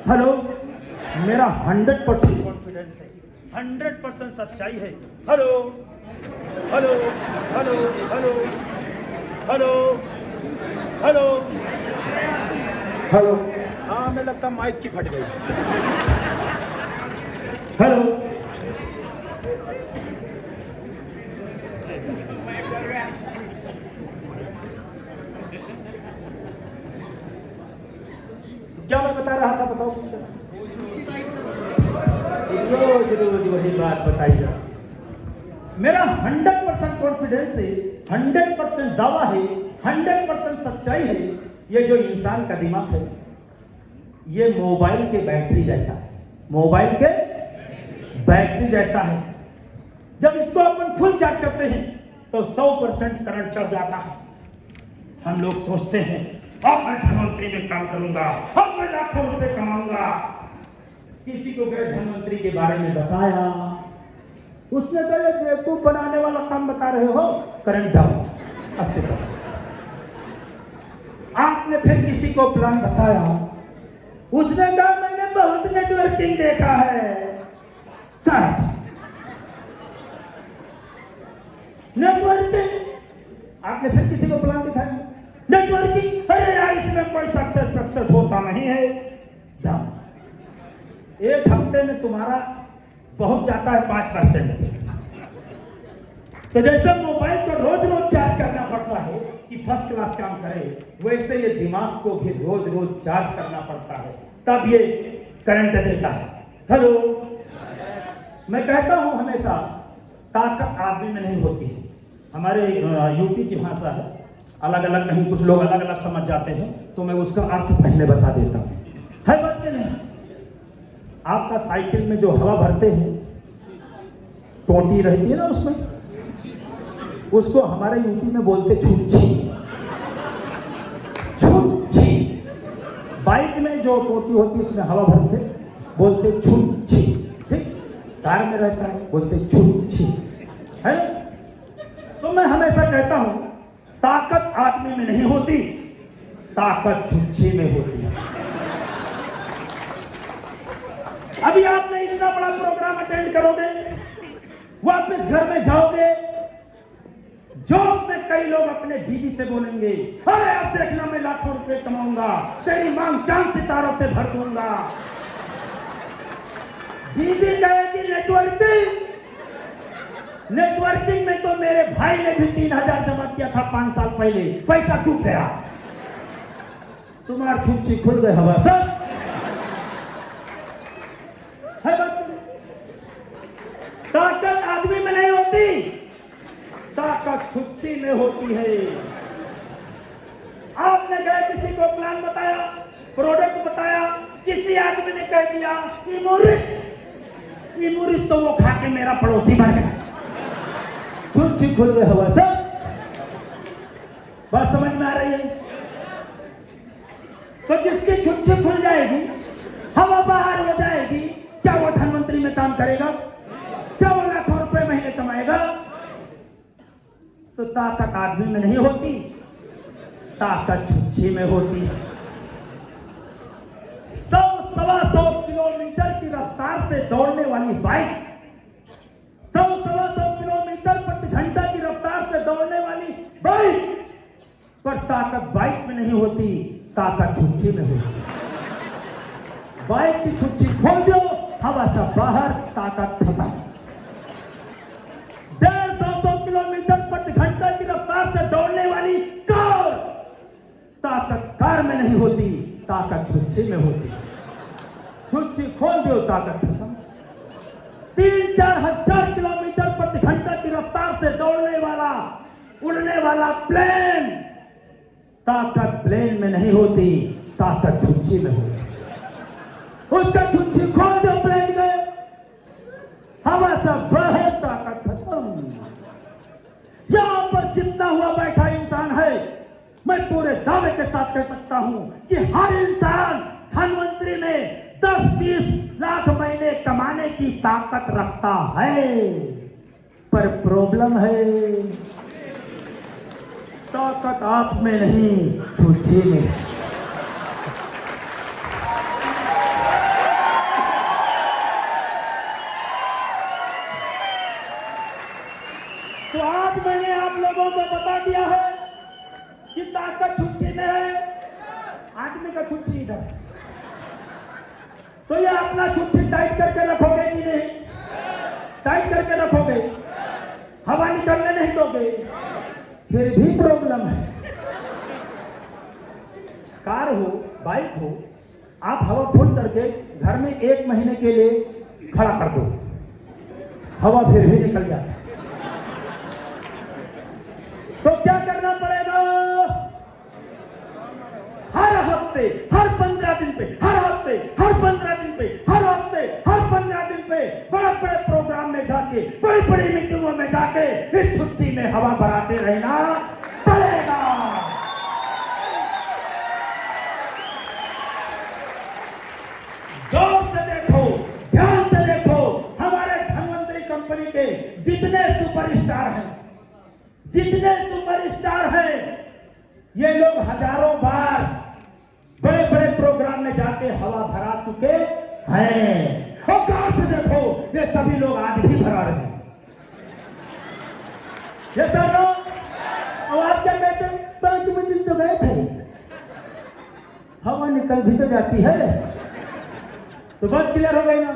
हेलो, मेरा 100% कॉन्फिडेंस है, 100% सच्चाई है। Hello hello hello hello hello hello hello, हाँ मैं लगता माइक की फट गई। हेलो, क्या मैं बता रहा था बताओ? रोज रोज वही बात बताई जाए। मेरा 100% कॉन्फिडेंस है, 100% दावा है, 100% सच्चाई है। ये जो इंसान का दिमाग है ये मोबाइल के बैटरी जैसा है, मोबाइल के बैटरी जैसा है। जब इसको अपन फुल चार्ज करते हैं तो 100% करंट चढ़ जाता है। हम लोग सोचते हैं अब मैं धनवंतरी में काम करूंगा, अब मैं लाखों रुपए कमाऊंगा। किसी को गए धनवंतरी के बारे में बताया, उसने कहा ये बेवकूफ बनाने वाला काम बता रहे हो, करंट डाउन 80%। आपने फिर किसी को प्लान बताया, उसने कहा मैंने बहुत नेटवर्किंग देखा है, नेटवर्किंग। आपने फिर किसी को प्लान दिखाया, नेटवर्किंग, अरे यार इसमें कोई सक्सेस होता नहीं है। जाओ, 1 हफ्ते में तुम्हारा पहुंच जाता है 5%। तो जैसे मोबाइल को रोज रोज चार्ज करना पड़ता है कि फर्स्ट क्लास काम करे, वैसे ये दिमाग को भी रोज रोज चार्ज करना पड़ता है, तब ये करंट देता है। हेलो, मैं कहता हूं हमेशा ताकत आदमी में नहीं होती है। हमारे यूपी की भाषा है, अलग अलग, कहीं कुछ लोग अलग अलग समझ जाते हैं, तो मैं उसका अर्थ पहले बता देता हूं। है बात के नहीं? आपका साइकिल में जो हवा भरते हैं, टोटी रहती है ना उसमें, उसको हमारे यूपी में बोलते छुच्छी। छुच्छी। बाइक में जो टोटी होती है उसमें हवा भरते बोलते छुच्छी। ठीक, कार में रहता है बोलते छुच्छी, है। तो मैं हमेशा कहता हूं, ताकत आदमी में नहीं होती, ताकत छुच्छी में होती है। अभी आपने इतना बड़ा प्रोग्राम अटेंड करोगे, वापस घर में जाओगे, जोश से कई लोग अपने बीवी से बोलेंगे, अरे अब देखना मैं लाखों रुपए कमाऊंगा, तेरी मांग चांद सितारों से भर दूंगा। बीवी कहेगी नेटवर्किंग। नेटवर्किंग में तो मेरे भाई ने भी 3000 जमा किया था 5 साल पहले, पैसा टूट गया। तुम्हारी छुच्छी खुल गए हवा सब है। ताकत आदमी में नहीं होती, ताकत छुच्छी में होती है। आपने गए किसी को प्लान बताया, प्रोडक्ट बताया, किसी आदमी ने कह दिया इमोरिस, तो वो खा के मेरा पड़ोसी बन गया। छुच्छी खुल गए हवा सब। बात समझ में आ रही है? तो जिसकी छुच्छी खुल जाएगी, हवा बाहर हो जाएगी, क्या वो धनवंतरी में काम करेगा? क्या वो लाखों रुपए महीने कमाएगा? तो ताकत आदमी में नहीं होती, ताकत छुच्छी में होती है। 100-125 किलोमीटर की रफ्तार से दौड़ने वाली बाइक, 100-125 किलोमीटर प्रति घंटा की रफ्तार से दौड़ने वाली बाइक, पर ताकत बाइक में नहीं होती, ताकत छुच्छी में होती। बाइक की छुच्छी खोल दो, हवा से बाहर, ताकत खत्म। 150-200 किलोमीटर प्रति घंटा की रफ्तार से दौड़ने वाली कार, ताकत कार में नहीं होती, ताकत छुच्छी में होती। छुच्छी खोल दो, ताकत खत्म। 3-4 हजार किलोमीटर प्रति घंटा की रफ्तार से दौड़ने वाला, उड़ने वाला प्लेन, ताकत प्लेन में नहीं होती, ताकत छुच्छी में होती। उसका छुच्छी खोल दो प्लेन में, हवा से बाहर, ताकत खत्म। यहां पर जितना हुआ बैठा इंसान है, मैं पूरे दावे के साथ कह सकता हूं कि हर इंसान धनवंतरी में 10-20 लाख महीने कमाने की ताकत रखता है, पर प्रॉब्लम है ताकत आप में नहीं, छुच्छी में। तो आज मैंने आप लोगों को बता दिया है कि ताकत छुच्छी में है, आदमी का छुच्छी इधर। तो ये अपना छुच्छी टाइट करके रखोगे कि नहीं? टाइट करके रखोगे, हवा निकलने नहीं दोगे, फिर भी प्रॉब्लम है। कार हो, बाइक हो, आप हवा फुल करके घर में 1 महीने के लिए खड़ा कर दो, हवा फिर भी निकल जाती है। तो क्या करना पड़ेगा? हर हफ्ते, हर 15 दिन पे, हर हफ्ते, हर 15 दिन पे, हर हफ्ते, हर 15 दिन पे बड़े बड़े प्रोग्राम में जाके, बड़ी बड़ी मीटिंगों में जाके इस छुट्टी में हवा भराते रहना पड़ेगा। गौर से देखो, ध्यान से देखो, हमारे धनवंतरी कंपनी के जितने सुपरस्टार हैं, जितने सुपरस्टार हैं, ये लोग हजारों बार बड़े बड़े प्रोग्राम में जाके हवा भरा चुके हैं। और गौर से देखो, ये सभी लोग आज भी भरा रहे हैं। ये सब लोग, और आप क्या कहते हैं? 5 मिनट तो गए थे, हवा निकल भी तो जाती है। तो बात क्लियर हो गई ना?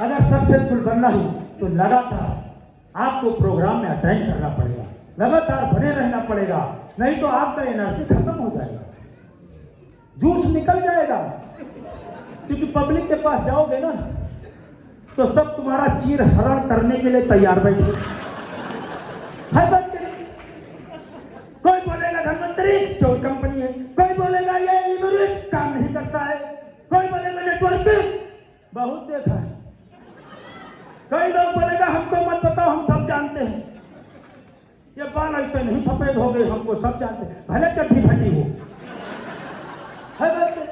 अगर सक्सेसफुल बनना ही तो लगातार आपको प्रोग्राम में अटेंड करना पड़ेगा, लगातार बने रहना पड़ेगा, नहीं तो आपका एनर्जी खत्म हो जाएगा, जूस निकल जाएगा। क्योंकि पब्लिक के पास जाओगे ना तो सब तुम्हारा चीर हरण करने के लिए तैयार बैठे है। कोई बोलेगा धनवंतरी जो कंपनी है, कोई बोलेगा ये इमोरिस काम नहीं करता है, कोई बोलेगा नेटवर्किंग बहुत देखा है। कई लोग बोलेगा हमको मत बताओ, हम सब जानते हैं, ये बाल ऐसे नहीं सफेद हो गए, हमको सब जानते हैं, भले चट्टी फटी हो। है बात नहीं?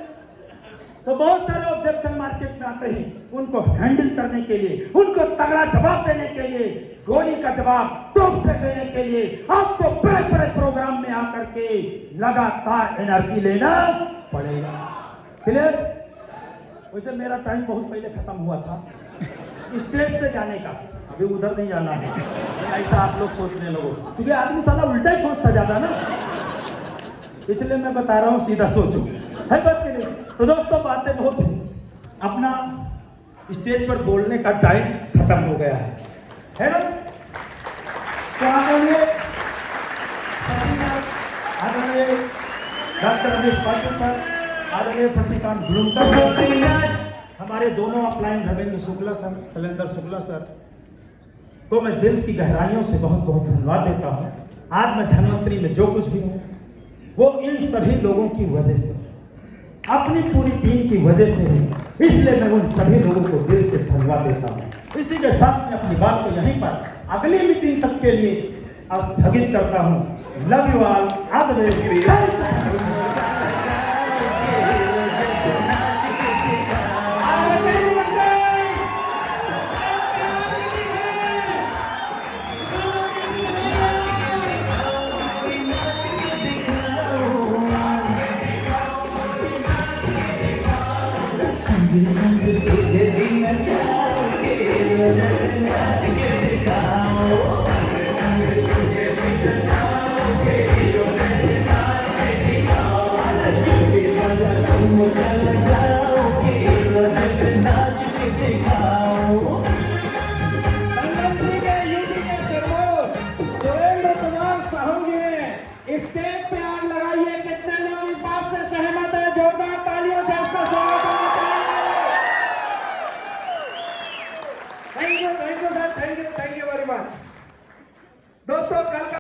तो बहुत सारे ऑब्जेक्शन मार्केट में आते हैं, उनको हैंडल करने के लिए, उनको तगड़ा जवाब देने के लिए, गोली का जवाब टोप से देने के लिए आपको बड़े बड़े प्रोग्राम में आकर के लगातार एनर्जी लेना पड़ेगा। क्लियर? वैसे मेरा टाइम बहुत पहले खत्म हुआ था स्टेज से जाने का, अभी उधर नहीं जाना है, ऐसा आप लोग सोचने लगो, क्योंकि आदमी साला उल्टा ही सोचता जाता ना, इसलिए मैं बता रहा हूँ सीधा सोचो। है बात कि नहीं? तो दोस्तों बातें बहुत हैं, अपना स्टेज पर बोलने का टाइम खत्म हो गया है ना? तो आदरणीय डॉक्टर रमेश पाटिल सर, आदरणीय शशिकांत गुलुमकर सर, हमारे दोनों upline Ravindra Shukla sir, Shailendra Shukla sir को मैं दिल की गहराइयों से बहुत बहुत धन्यवाद देता हूँ। आज मैं धन्वंतरी में जो कुछ भी हूँ वो इन सभी लोगों की वजह से, अपनी पूरी टीम की वजह से है, इसलिए मैं उन सभी लोगों को दिल से धन्यवाद देता हूँ। इसी के साथ मैं अपनी बात को यहीं पर अगली मीटिंग तक के लिए स्थगित करता हूँ। Love you all. स्टेज पे आग लगाइए, कितने लोग इस बात से सहमत है? जोरदार तालियों से उसका स्वागत करना चाहिए। Thank you sir, thank you very much.